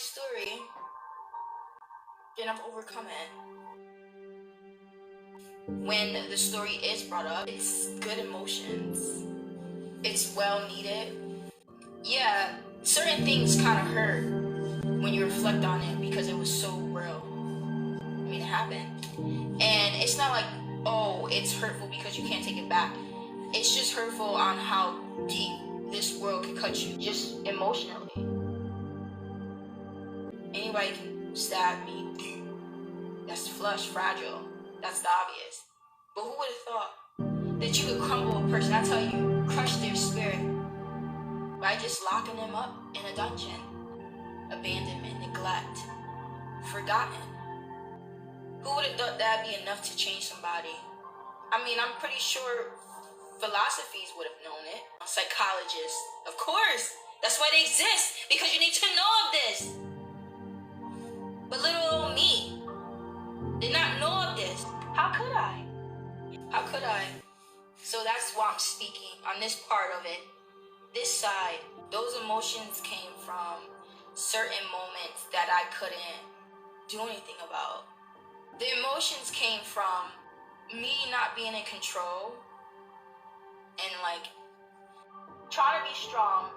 story, then I've overcome it. When the story is brought up, it's good emotions. It's well needed. Yeah, certain things kind of hurt when you reflect on it because it was so real. I mean, it happened. And it's not like, oh, it's hurtful because you can't take it back. It's just hurtful on how deep this world can cut you, just emotionally. Anybody can stab me. That's flush, fragile. That's the obvious. But who would have thought that you could crumble a person? I tell you, crush their spirit by just locking them up in a dungeon. Abandonment, neglect, forgotten. Who would have thought that'd be enough to change somebody? I mean, I'm pretty sure philosophies would have known it. Psychologists, of course. That's why they exist, because you need to know of this. But little old me did not know of this. How could I? How could I? So that's why I'm speaking on this part of it. This side, those emotions came from certain moments that I couldn't do anything about. The emotions came from me not being in control and like trying to be strong.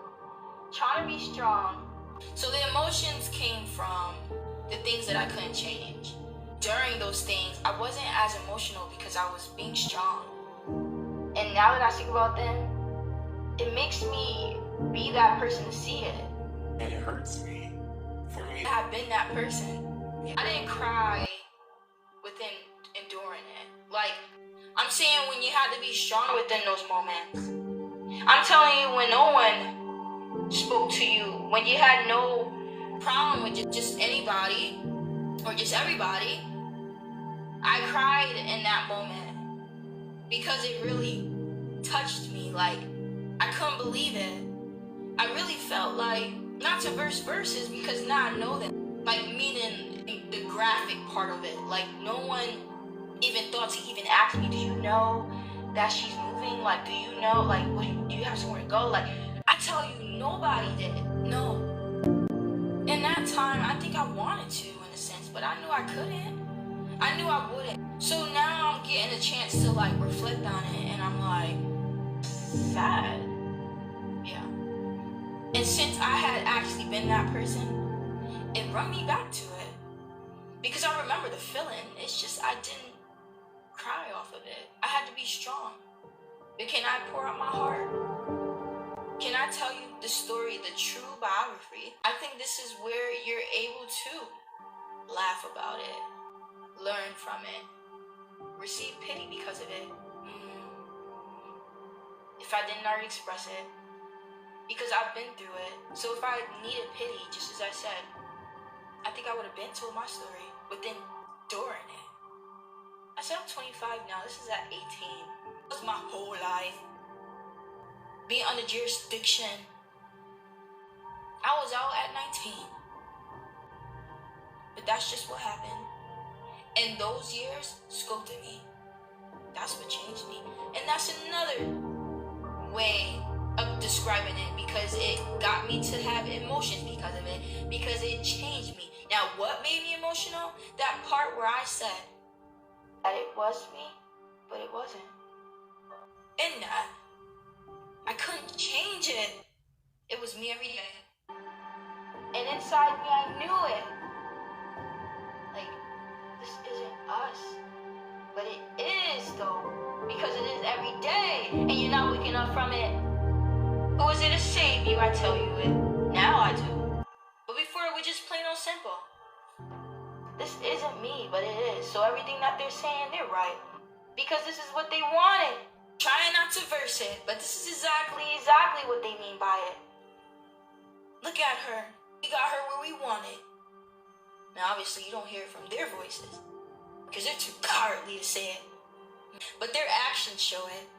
So the emotions came from the things that I couldn't change. During those things, I wasn't as emotional because I was being strong. And now that I think about them, it makes me be that person to see it. And it hurts me. For me, I've been that person. I didn't cry within enduring it. Like, I'm saying when you had to be strong within those moments. I'm telling you, when no one spoke to you, when you had no problem with just anybody or just everybody, I cried in that moment because it really touched me. Like, I couldn't believe it. I really felt like, not to verse verses because now I know them, like meaning the graphic part of it. Like, no one even thought to even ask me, do you know that she's moving? Like, do you know, like, do you have somewhere to go? Like, I tell you, nobody did. No. In that time, I think I wanted to, in a sense, but I knew I couldn't. I knew I wouldn't. So now I'm getting a chance to, like, reflect on it, and I'm like, sad. Yeah. And since I had actually been that person, it brought me back to it. Because I remember the feeling. It's just I didn't cry off of it. I had to be strong. But can I pour out my heart? Can I tell you the story, the true biography? I think this is where you're able to laugh about it, learn from it, receive pity because of it. If I didn't already express it, because I've been through it. So if I needed pity, just as I said, I think I would have been told my story within enduring it. I said I'm 25 now. This is at 18. It was my whole life. Being under jurisdiction. I was out at 19. But that's just what happened. And those years sculpted me. That's what changed me. And that's another way of describing it, because it got me to have emotions because of it, because it changed me. Now, what made me emotional? That part where I said that it was me, but it wasn't. In that, I couldn't change it. It was me every day. And inside me, I knew it. Like, this isn't us. But it is, though. Because it is every day. And you're not waking up from it. Who is it to save you? I tell you it. Now I do. But before it was just plain old simple. This isn't me, but it is. So everything that they're saying, they're right. Because this is what they wanted. Trying not to verse it, but this is exactly what they mean by it. Look at her. We got her where we wanted. Now, obviously, you don't hear it from their voices. Because they're too cowardly to say it. But their actions show it.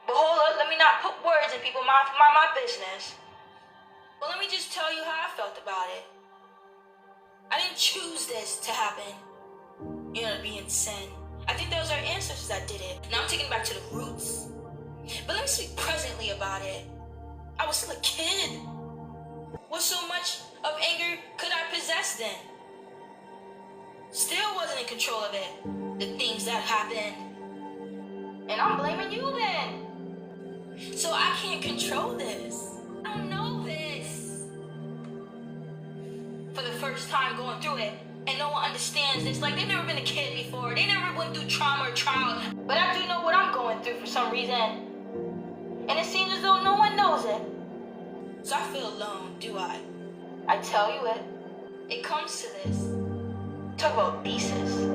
But hold up, let me not put words in people's mouth, my business. But let me just tell you how I felt about it. I didn't choose this to happen. You know, to be in sin. I think that was our ancestors that did it. Now I'm taking it back to the roots. But let me speak presently about it. I was still a kid. Was so much of anger then. Still wasn't in control of it. The things that happened. And I'm blaming you then. So I can't control this. I don't know this. For the first time going through it, and no one understands this. Like, they've never been a kid before. They never went through trauma or trial. But I do know what I'm going through for some reason. And it seems as though no one knows it. So I feel alone, do I? I tell you it. It comes to this. Talk about thesis.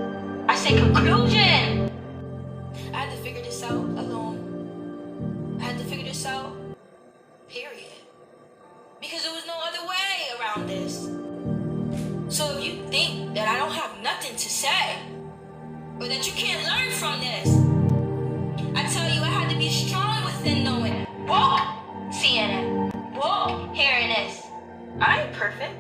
I say conclusion. I had to figure this out alone. I had to figure this out, period. Because there was no other way around this. So if you think that I don't have nothing to say, or that you can't learn from this, I tell you I had to be strong within knowing. Woke seeing it. Woke hearing this. I ain't perfect.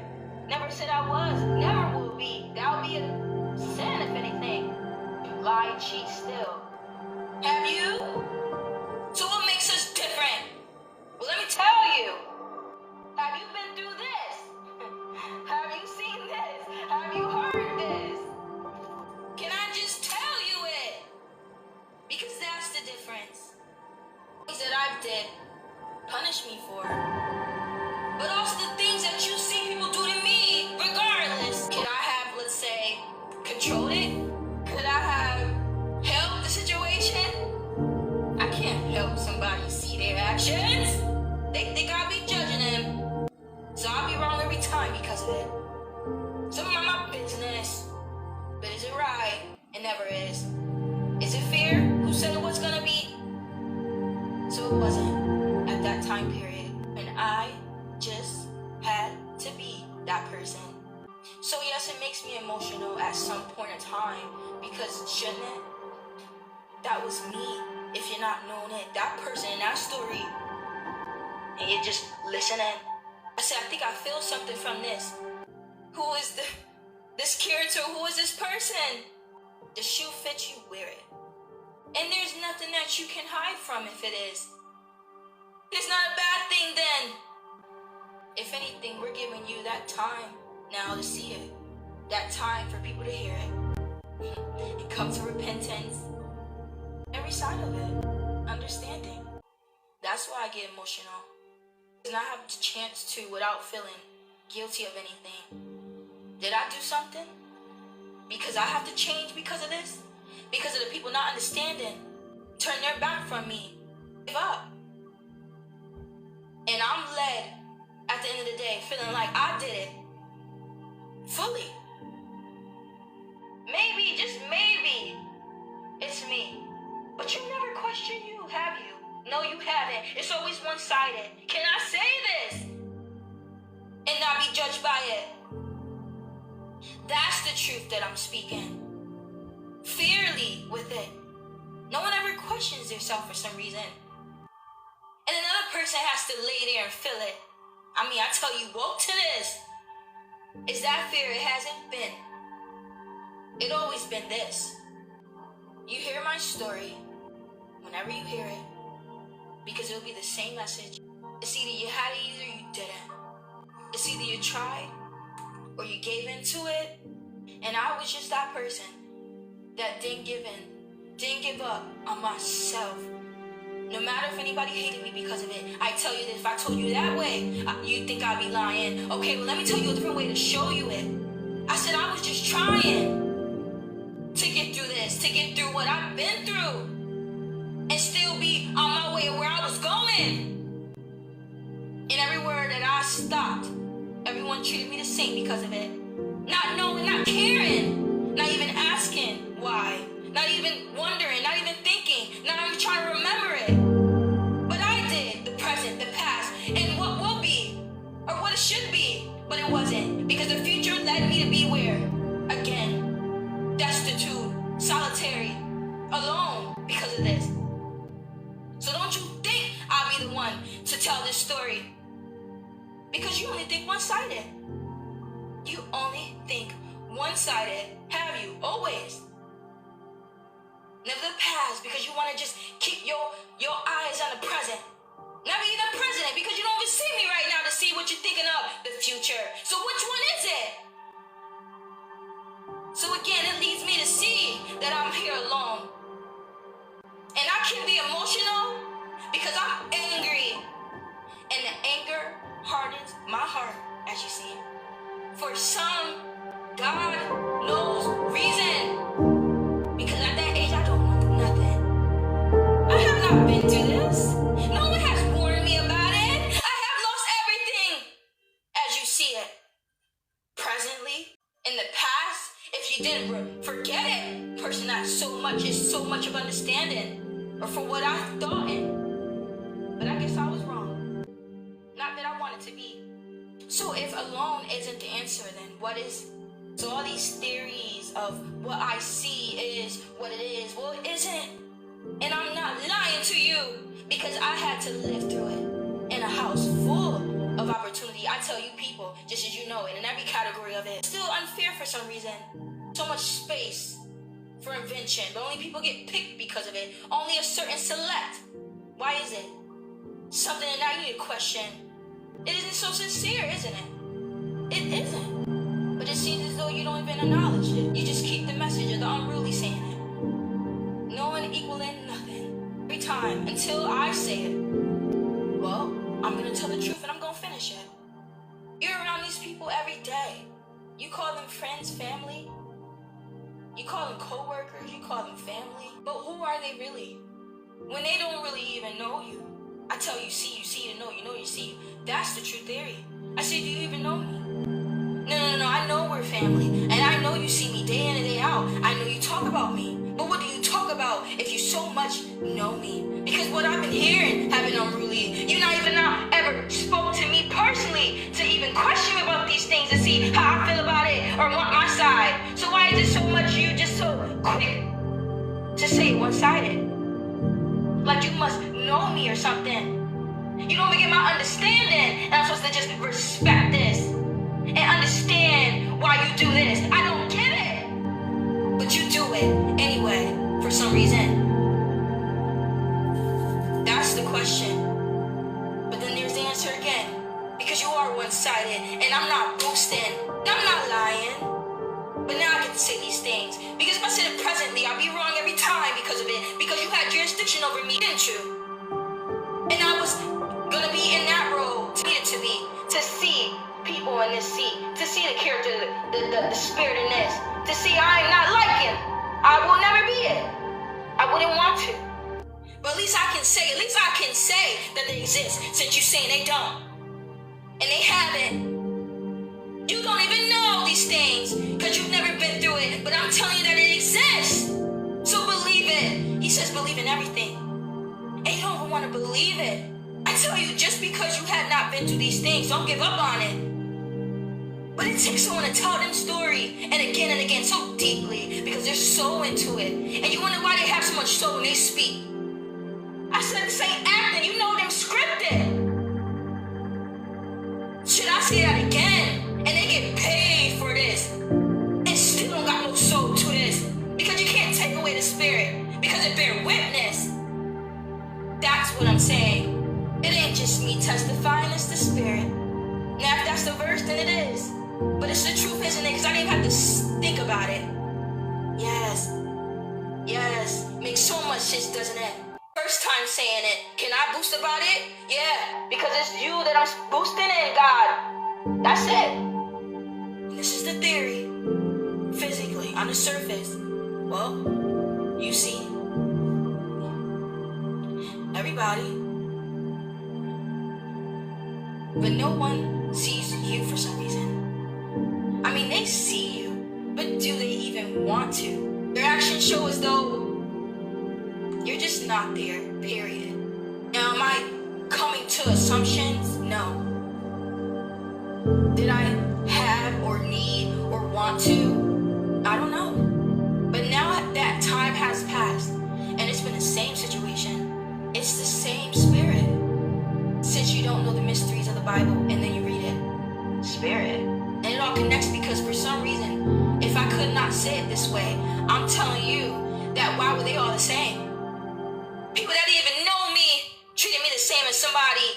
Never said I was. Never will be. That would be a sin if anything. You lie and cheat still. Have you? So what makes us different? Well, let me tell you. Have you been through this? Have you seen this? Have you heard this? Can I just tell you it? Because that's the difference. Things that I did punish me for. But also the things that you see people do to me, regardless. Could I have, let's say, controlled it? Could I have helped the situation? I can't help somebody see their actions. They think I'll be judging them. So I'll be wrong every time because of it. Some of my business. But is it right? It never is. Is it fair? Who said it was gonna be? So it wasn't at that time period. And I just had to be that person. So yes, it makes me emotional at some point in time. Because shouldn't it? That was me. If you're not knowing it, that person in that story. And you're just listening. I said, I think I feel something from this. Who is this character? Who is this person? The shoe fits, you wear it. And there's nothing that you can hide from if it is. It's not a bad thing then. If anything, we're giving you that time now to see it. That time for people to hear it. And come to repentance. Every side of it. Understanding. That's why I get emotional. And I have the chance to without feeling guilty of anything. Did I do something? Because I have to change because of this? Because of the people not understanding? Turn their back from me. Give up. And I'm led at the end of the day feeling like I did it. Fully. Maybe, just maybe, it's me. But you never question you, have you? No, you haven't. It's always one-sided. Can I say this? And not be judged by it? That's the truth that I'm speaking. Fairly with it. No one ever questions themselves for some reason. And another person has to lay there and feel it. I mean, I tell you, woke to this. Is that fair? It hasn't been. It always been this. You hear my story whenever you hear it. Because it'll be the same message. It's either you had it, either you didn't. It's either you tried or you gave into it. And I was just that person that didn't give up on myself. No matter if anybody hated me because of it. I tell you that if I told you that way, you'd think I'd be lying. Okay, well, let me tell you a different way to show you it. I said I was just trying to get through this, to get through what I've been through, and still be on my way of where I was going. And everywhere that I stopped, everyone treated me the same because of it. Not knowing, not caring, not even asking why, not even wondering, not even thinking, not even trying to remember it. But I did, the present, the past, and what will be, or what it should be, but it wasn't, because the future led me to be where? Again, destitute, solitary, alone, because of this. So don't you think I'll be the one to tell this story. Because you only think one-sided. You only think one-sided. Have you? Always. Never the past, because you want to just keep your eyes on the present. Never even present, because you don't even see me right now to see what you're thinking of the future. So which one is it? that I'm here alone. And I can be emotional because I'm angry. And the anger hardens my heart, as you see. For some, God knows reason. Because at that age, I don't know nothing. I have not been through this. No one has warned me about it. I have lost everything, as you see it. Presently, in the past, if you didn't forget it, person that is so much of understanding, or for what I thought it. But I guess I was wrong. Not that I wanted to be. So if alone isn't the answer, then what is? So all these theories of what I see is what it is. Well, it isn't. And I'm not lying to you because I had to live through it in a house full of opportunity. I tell you people, just as you know it, in every category of it. Still unfair for some reason. So much space for invention, but only people get picked because of it. Only a certain select. Why is it? Something that I need to question. It isn't so sincere, isn't it? It isn't. But it seems as though you don't even acknowledge it. You just keep the message of the unruly saying it. No one equaling nothing. Every time, until I say it. Well, I'm going to tell the truth and I'm going to finish it. You're around these people every day. You call them friends, family. You call them co-workers, you call them family. But who are they really? When they don't really even know you. I tell you, you know, you see. That's the true theory. I say, do you even know me? No, I know we're family. And I know you see me day in and day out. I know you talk about me. But what do you talk about if you so much know me? Because what I've been hearing have been unruly. You not even ever spoke to me personally to even question me about these things and see how I feel about it or want my side. So why is it so much you just so quick to say one-sided? Like you must know me or something. You don't even get my understanding. And I'm supposed to just respect this and understand why you do this. I don't get it. But you do it anyway, for some reason. That's the question. But then there's the answer again. Because you are one-sided. And I'm not boosting. I'm not lying. But now I get to say these things. Because if I said it presently, I'll be wrong every time because of it. Because you had jurisdiction over me, didn't you? And I was going to be in that role, needed to be, to see people in this seat, to see the character, the spirit in this, to see I am not like him. I will never be it. I wouldn't want to. But at least I can say that they exist, since you're saying they don't. And they haven't. You don't even know these things because you've never been through it, but I'm telling you that it exists. So believe it. He says believe in everything. And you don't even want to believe it. I tell you, just because you have not been through these things, don't give up on it. But it takes someone to tell them story and again so deeply because they're so into it. And you wonder why they have so much soul when they speak. I said this ain't acting, you know them scripted. Should I say that again? And they get paid for this. And still don't got no soul to this. Because you can't take away the spirit. Because it bear witness. That's what I'm saying. It ain't just me testifying, it's the spirit. Now if that's the verse, then it is. But it's the truth, isn't it? Because I didn't even have to think about it. Yes. Makes so much sense, doesn't it? First time saying it. Can I boost about it? Yeah. Because it's you that I'm boosting in, God. That's it. And this is the theory. Physically, on the surface. Well, you see. Everybody. But no one sees you for some reason. I mean, they see you, but do they even want to? Their actions show as though you're just not there, period. Now, am I coming to assumptions? No. Did I have or need or want to? I don't know. But now that time has passed, and it's been the same situation. It's the same spirit. Since you don't know the mysteries of the Bible and then you read it. Spirit. And it all connects because for some reason, if I could not say it this way, I'm telling you that why were they all the same? People that didn't even know me treated me the same as somebody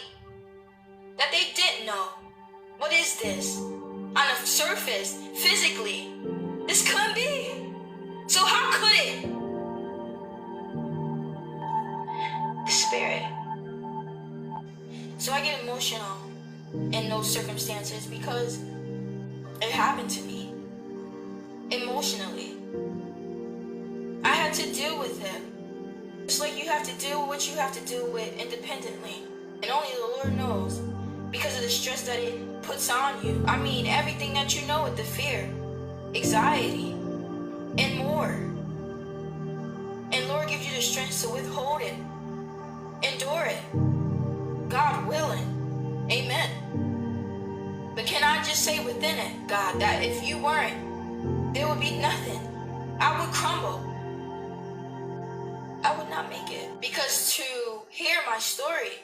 that they didn't know. What is this? On the surface, physically, this couldn't be. So how could it? The Spirit. So I get emotional in those circumstances because it happened to me. Emotionally. I had to deal with it. Just like you have to deal with what you have to deal with independently. And only the Lord knows. Because of the stress that it puts on you. I mean, everything that you know with the fear, anxiety, and more. And Lord gives you the strength to withhold it. Endure it. God willing. Amen. But can I just say within it, God, that if you weren't, there would be nothing. I would crumble. I would not make it. Because to hear my story,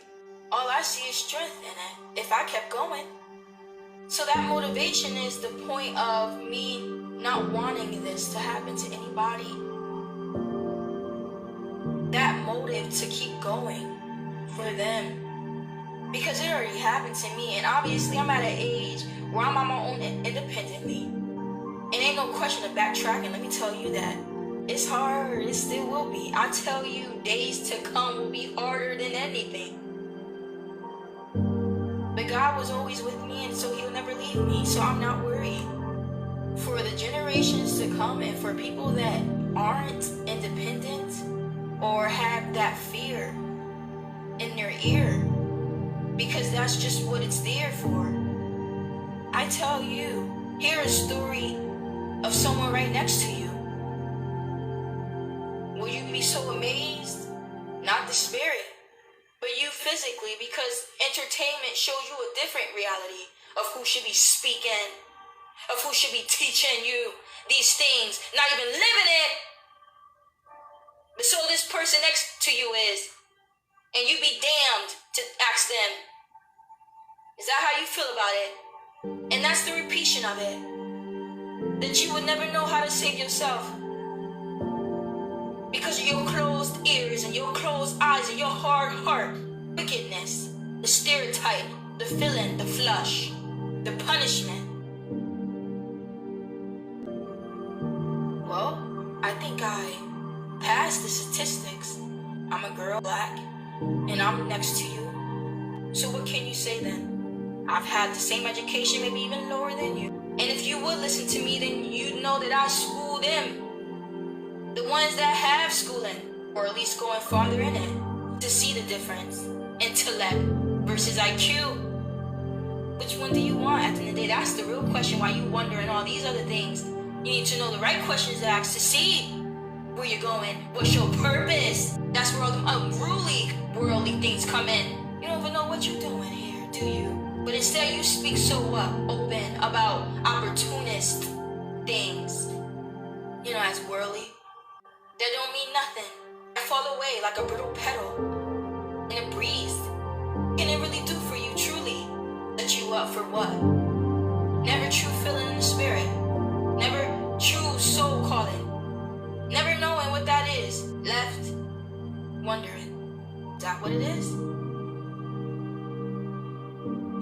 all I see is strength in it if I kept going. So that motivation is the point of me not wanting this to happen to anybody. That motive to keep going for them. Because it already happened to me. And obviously I'm at an age where I'm on my own independently. And ain't no question of backtracking. Let me tell you that. It's hard. It still will be. I tell you, days to come will be harder than anything. But God was always with me, and so He'll never leave me. So I'm not worried. For the generations to come and for people that aren't independent or have that fear in their ear, because that's just what it's there for. I tell you, hear a story of someone right next to you. Will you be so amazed? Not the spirit, but you physically, because entertainment shows you a different reality of who should be speaking, of who should be teaching you these things, not even living it. But so this person next to you is, and you be damned to ask them, is that how you feel about it? And that's the repetition of it. That you would never know how to save yourself. Because of your closed ears and your closed eyes and your hard heart. Wickedness, the stereotype, the feeling, the flush, the punishment. Well, I think I passed the statistics. I'm a girl, black, and I'm next to you. So what can you say then? I've had the same education, maybe even lower than you. And if you would listen to me, then you'd know that I schooled them. The ones that have schooling, or at least going farther in it, to see the difference. Intellect versus IQ. Which one do you want at the end of the day? That's the real question. Why you wondering all these other things? You need to know the right questions to ask to see where you're going. What's your purpose? That's where all the unruly, worldly things come in. You don't even know what you're doing here, do you? But instead you speak so open about opportunist things. You know, as worldly. That don't mean nothing. It fall away like a brittle petal in a breeze. Can it really do for you truly? Set you up for what? Never true feeling in the spirit. Never true soul calling. Never knowing what that is. Left wondering, is that what it is?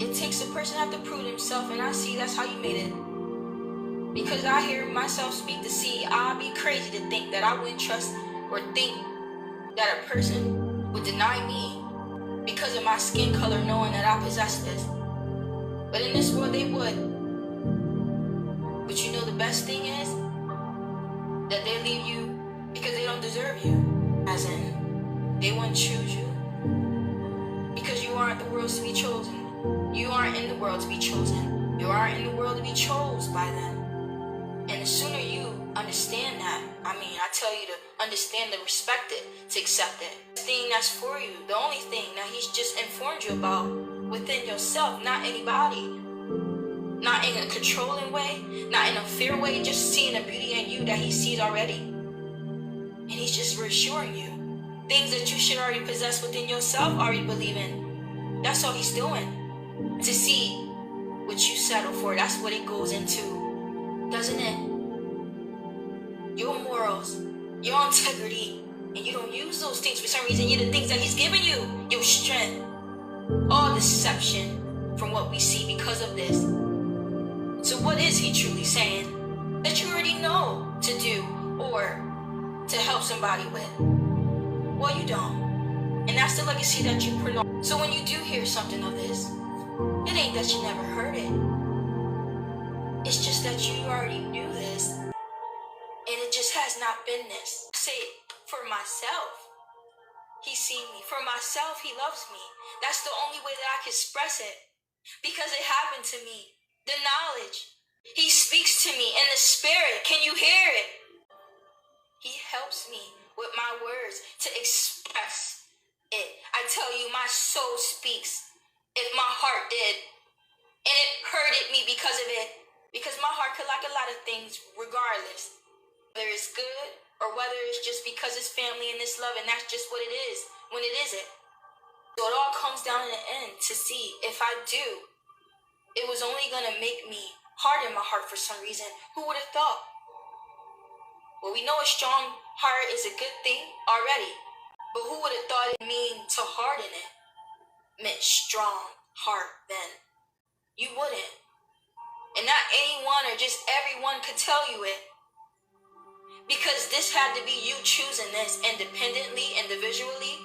It takes a person to have to prove himself, and I see that's how you made it. Because I hear myself speak to see, I'd be crazy to think that I wouldn't trust or think that a person would deny me because of my skin color, knowing that I possess this. But in this world they would. But you know the best thing is that they leave you because they don't deserve you. As in, they wouldn't choose you. Because you aren't the world to be chosen. You aren't in the world to be chosen. You aren't in the world to be chosen by them. And the sooner you understand that, I tell you to understand, to respect it, to accept it. The thing that's for you, the only thing that He's just informed you about within yourself, not anybody. Not in a controlling way, not in a fear way, just seeing the beauty in you that He sees already. And He's just reassuring you. Things that you should already possess within yourself, already believe in. That's all He's doing. To see what you settle for, that's what it goes into, doesn't it? Your morals, your integrity, and you don't use those things for some reason. You're the things that He's given you, your strength. All deception from what we see because of this. So what is He truly saying? That you already know to do, or to help somebody with. Well, you don't. And that's the legacy that you prolong. So when you do hear something of this, it ain't that you never heard it. It's just that you already knew this, and it just has not been this. I say it for myself. He's seen me. For myself, he loves me. That's the only way that I can express it. Because it happened to me. The knowledge. He speaks to me in the spirit. Can you hear it? He helps me with my words to express it. I tell you, my soul speaks. If my heart did. And it hurted me because of it. Because my heart could like a lot of things regardless. Whether it's good or whether it's just because it's family and it's love and that's just what it is when it isn't. So it all comes down in the end to see if I do. It was only going to make me harden my heart for some reason. Who would have thought? Well, we know a strong heart is a good thing already. But who would have thought it mean to harden it meant strong heart then? You wouldn't. And not anyone or just everyone could tell you it. Because this had to be you choosing this independently, individually.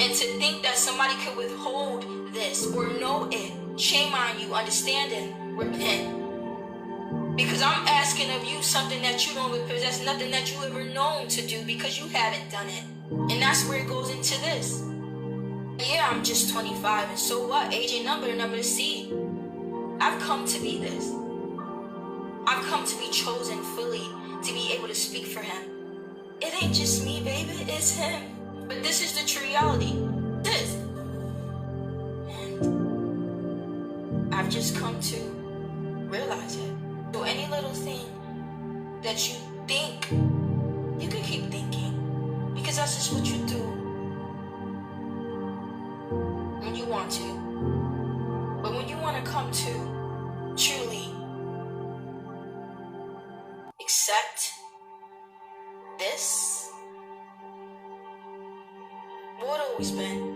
And to think that somebody could withhold this or know it, shame on you, understanding, repent. Because I'm asking of you something that you don't possess, nothing that you ever known to do because you haven't done it. And that's where it goes into this. Yeah, I'm just 25, and so what? Age ain't number, the number to see. I've come to be this. I've come to be chosen fully to be able to speak for him. It ain't just me, baby, it's him. But this is the true reality. This. And I've just come to realize it. So any little thing that you think, you can keep thinking. Because that's just what you do when you want to. But when you want to come to truly accept this, what always been.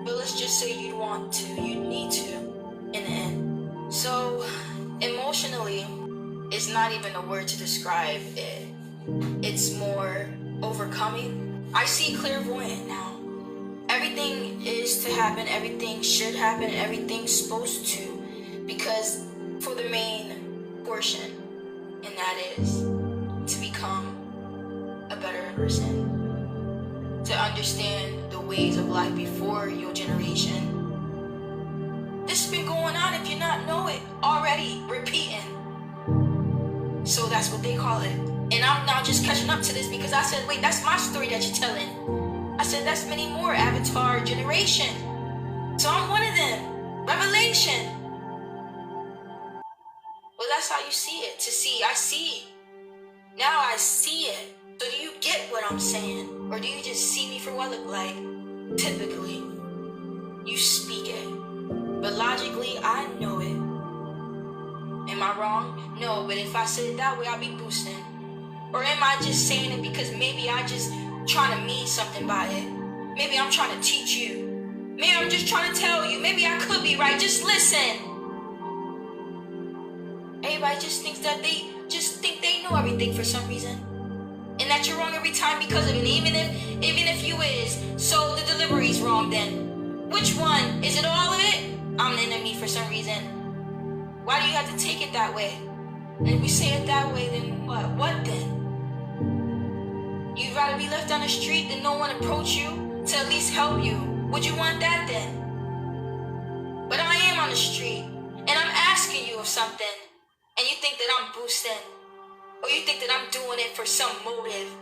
But let's just say you want to, you need to, in the end. So, emotionally, it's not even a word to describe it. It's more overcoming. I see clairvoyant now. Everything is to happen, everything should happen, everything's supposed to. Because for the main portion, and that is to become a better person, to understand the ways of life before your generation. This has been going on if you not know it already, repeating. So that's what they call it. And I'm now just catching up to this because I said, wait, that's my story that you're telling. I said, that's many more Avatar generation. So I'm one of them. Revelation. Well, that's how you see it. To see, I see. Now I see it. So do you get what I'm saying? Or do you just see me for what I look like? Typically, you speak it. But logically, I know it. Am I wrong? No, but if I said it that way, I'll be boosting. Or am I just saying it because maybe I just trying to mean something by it? Maybe I'm trying to teach you. Maybe I'm just trying to tell you. Maybe I could be right. Just listen. Everybody just thinks that they know everything for some reason. And that you're wrong every time because of it. Even if you is. So the delivery's wrong then. Which one? Is it all of it? I'm the enemy for some reason. Why do you have to take it that way? And if we say it that way, then what? What then? You'd rather be left on the street than no one approach you to at least help you. Would you want that then? But I am on the street, and I'm asking you of something, and you think that I'm boosting, or you think that I'm doing it for some motive.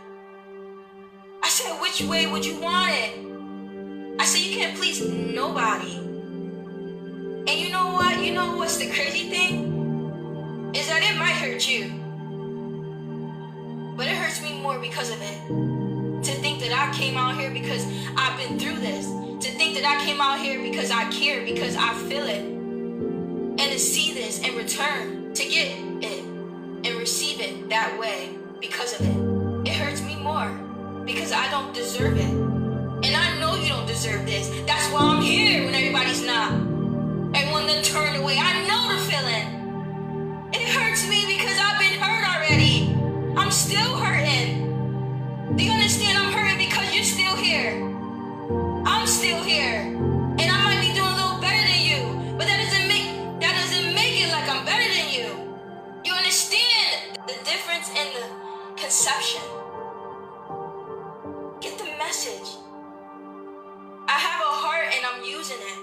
I said, which way would you want it? I said, you can't please nobody. And you know what? You know what's the crazy thing? Is that it might hurt you. But it hurts me more because of it. To think that I came out here because I've been through this. To think that I came out here because I care, because I feel it. And to see this and return, to get it and receive it that way because of it. It hurts me more because I don't deserve it. And I know you don't deserve this. That's why I'm here when everybody's not. Everyone then turned away. I know the feeling. It hurts I'm still hurting. Do you understand? I'm hurting because you're still here. I'm still here. And I might be doing a little better than you, but that doesn't make it like I'm better than you. You understand the difference in the conception? Get the message. I have a heart and I'm using it.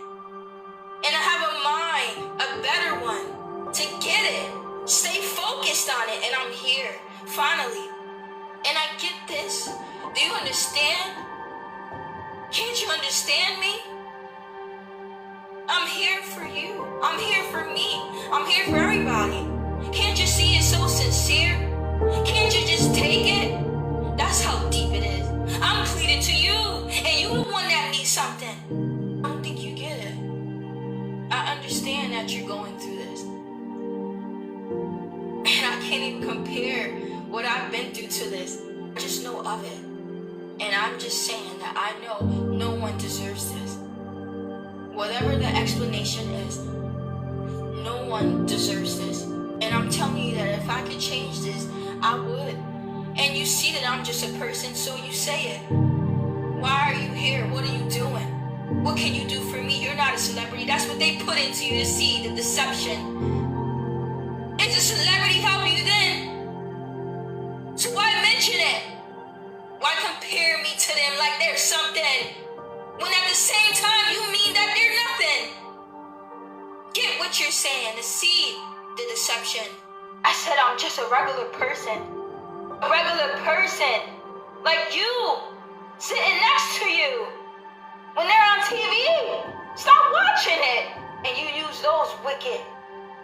And I have a mind, a better one, to get it. Stay focused on it, and I'm here, finally. And I get this. Do you understand? Can't you understand me? I'm here for you. I'm here for me. I'm here for everybody. Can't you see it's so sincere? Can't you just take it? That's how deep it is. I'm pleading to you, and you the one that needs something. I don't think you get it. I understand that you're going through this. And I can't even compare what I've been through to this. I just know of it. And I'm just saying that I know no one deserves this. Whatever the explanation is, no one deserves this. And I'm telling you that if I could change this, I would. And you see that I'm just a person, so you say it. Why are you here? What are you doing? What can you do for me? You're not a celebrity. That's what they put into you to see, the deception. Is a celebrity helping you then? So why mention it? Why compare me to them like they're something, when at the same time you mean that they're nothing? Get what you're saying, to see the deception. I said I'm just a regular person. A regular person. Like you, sitting next to you. When they're on TV, stop watching it. And you use those wicked,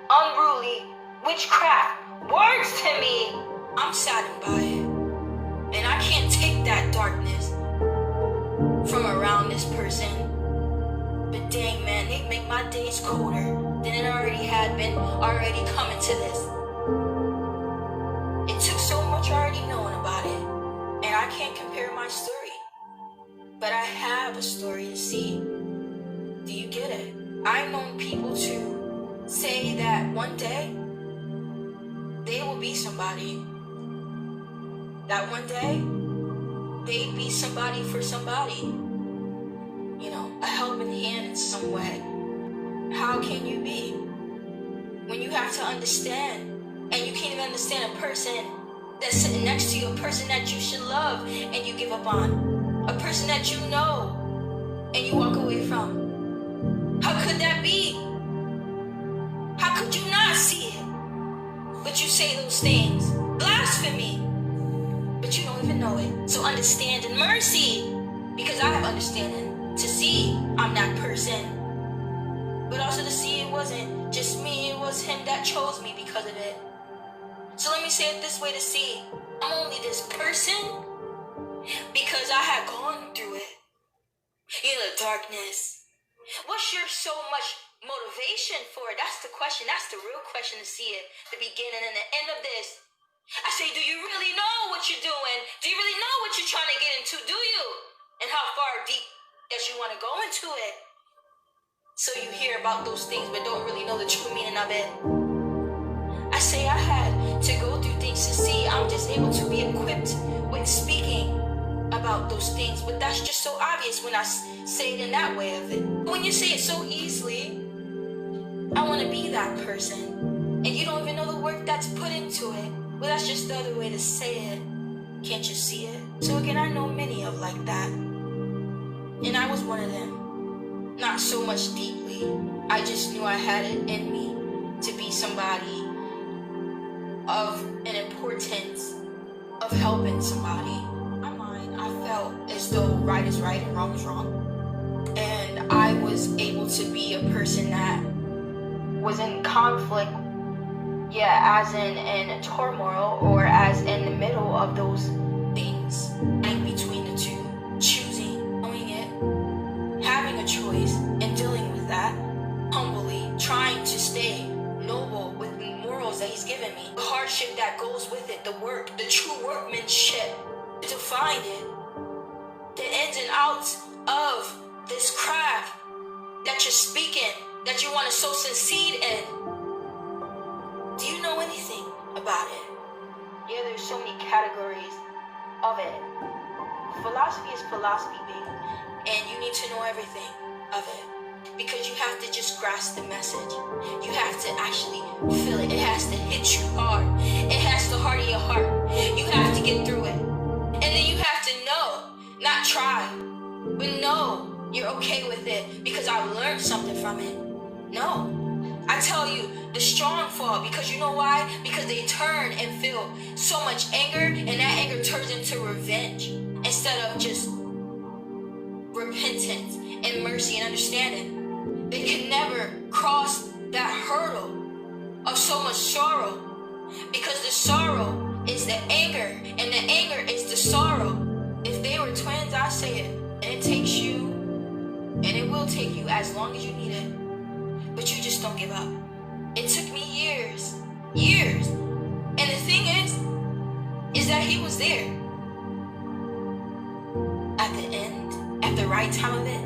unruly, witchcraft words to me. I'm saddened by it. And I can't take that darkness from around this person. But dang, man, they make my days colder than it already had been, already coming to this. It took so much already knowing about it. And I can't compare my story. But I have a story to see. Do you get it? I've known people to say that one day they will be somebody. That one day they'd be somebody for somebody. You know, a helping hand in some way. How can you be when you have to understand, and you can't even understand a person that's sitting next to you, a person that you should love and you give up on, a person that you know and you walk away from? How could that be? How could you not see it? But you say those things. Blasphemy. But you don't even know it. So understand and mercy, because I have understanding to see I'm that person, but also to see it wasn't just me, it was him that chose me because of it. So let me say it this way, to see I'm only this person because I had gone through it in the darkness. What's your so much motivation for it? That's the question. That's the real question, to see it, the beginning and the end of this. I say, do you really know what you're doing? Do you really know what you're trying to get into? Do you? And how far deep that you want to go into it? So you hear about those things but don't really know the true meaning of it. I say I had to go through things to see I'm just able to be equipped with speaking about those things. But that's just so obvious when I say it in that way of it. When you say it so easily, I want to be that person, and you don't even know the work that's put into it. Well, that's just the other way to say it. Can't you see it? So again, I know many of like that, and I was one of them. Not so much deeply. I just knew I had it in me to be somebody of an importance, of helping somebody. In my mind, I felt as though right is right and wrong is wrong. And I was able to be a person that was in conflict, as in turmoil, or as in the middle of those things, in between the two, choosing, knowing it, having a choice, and dealing with that humbly, trying to stay noble with the morals that he's given me, the hardship that goes with it, the work, the true workmanship, to find it, the ins and outs of this craft that you're speaking, that you want to sow some seed in. Do you know anything about it? Yeah, there's so many categories of it. Philosophy is philosophy, baby. And you need to know everything of it. Because you have to just grasp the message. You have to actually feel it. It has to hit you hard. It has to harden your heart. You have to get through it. And then you have to know, not try, but know you're okay with it because I've learned something from it. No. I tell you, the strong fall because you know why? Because they turn and feel so much anger, and that anger turns into revenge instead of just repentance and mercy and understanding. They can never cross that hurdle of so much sorrow because the sorrow is the anger and the anger is the sorrow. If they were twins, I say it, and it takes you and it will take you as long as you need it, but you just don't give up. It took me years, and the thing is that he was there at the end, at the right time of it.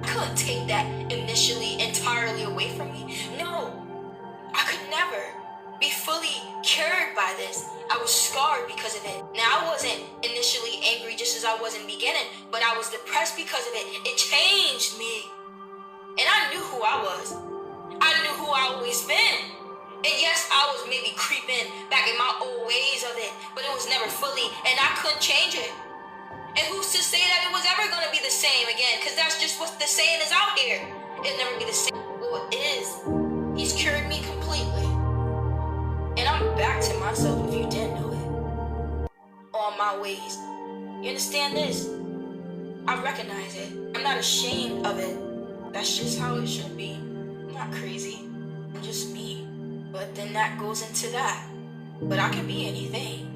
I couldn't take that initially entirely away from me. No, I could never be fully cured by this. I was scarred because of it. Now, I wasn't initially angry just as I was in the beginning, but I was depressed because of it. It changed me. And I knew who I was. I knew who I always been. And yes, I was maybe creeping back in my old ways of it, but it was never fully, and I couldn't change it. And who's to say that it was ever going to be the same again? Because that's just what the saying is out here. It'll never be the same. Well, it is. He's cured me completely. And I'm back to myself if you didn't know it. On my ways. You understand this? I recognize it. I'm not ashamed of it. That's just how it should be. I'm not crazy. I'm just me. But then that goes into that. But I could be anything.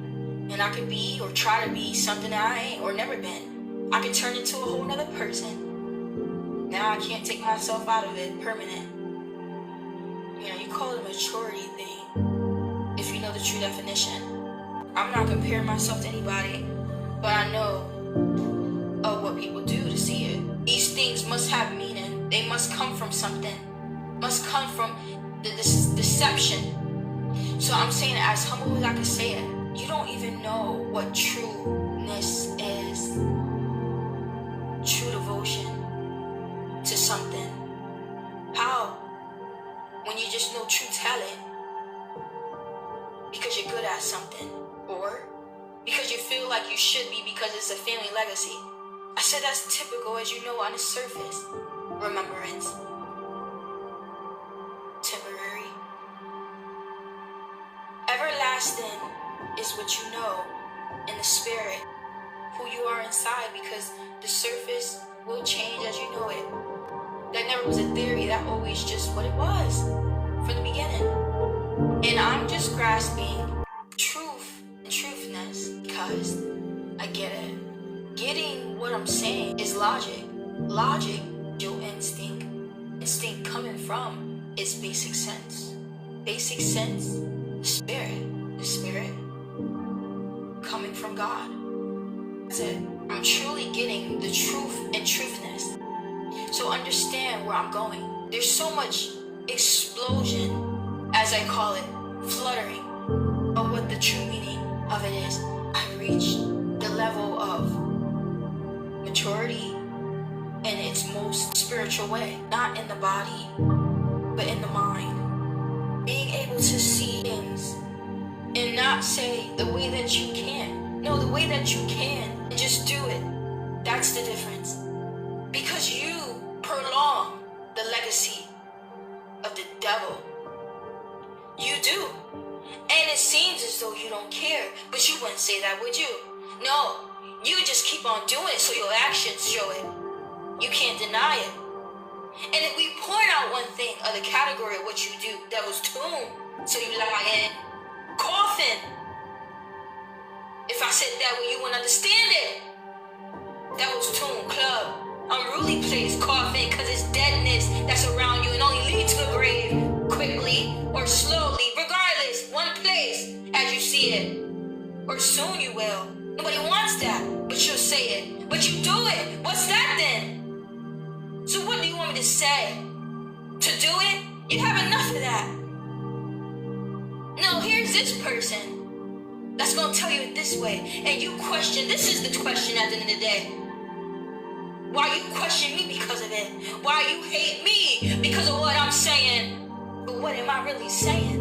And I could be or try to be something that I ain't or never been. I could turn into a whole nother person. Now I can't take myself out of it permanent. You know, you call it a maturity thing. If you know the true definition. I'm not comparing myself to anybody. But I know of what people do to see it. These things must have meaning. They must come from something. Must come from the deception. So I'm saying it as humble as I can say it. You don't even know what trueness is. True devotion to something. How? When you just know true talent because you're good at something, or because you feel like you should be because it's a family legacy. I said that's typical, as you know, on the surface. Remembrance. Temporary. Everlasting is what you know in the spirit, who you are inside, because the surface will change as you know it. That never was a theory, that always just what it was from the beginning. And I'm just grasping truth and truthness because I get it. Getting what I'm saying is logic. Logic, your instinct. Instinct coming from is basic sense. Basic sense, the spirit. The spirit coming from God. That's it. I'm truly getting the truth and truthness. So understand where I'm going. There's so much explosion, as I call it, fluttering of what the true meaning of it is. I've reached the level of maturity in its most spiritual way. Not in the body, but in the mind. Being able to see things and not say the way that you can. No, the way that you can. And just do it. That's the difference. Because you prolong the legacy of the devil. You do. And it seems as though you don't care. But you wouldn't say that, would you? No. You just keep on doing it so your actions show it. You can't deny it. And if we point out one thing of the category of what you do, devil's tomb, so you lie in coffin. If I said that way, you wouldn't understand it. Devil's tomb, club, unruly place, coffin, because it's deadness that's around you and only leads to the grave quickly or slowly, regardless, one place as you see it. Or soon you will. Nobody wants that, but you'll say it. But you do it. What's that then? So what do you want me to say? To do it? You have enough of that. No, here's this person. that's gonna tell you it this way. And you question, this is the question at the end of the day. Why you question me because of it? Why you hate me because of what I'm saying? But what am I really saying?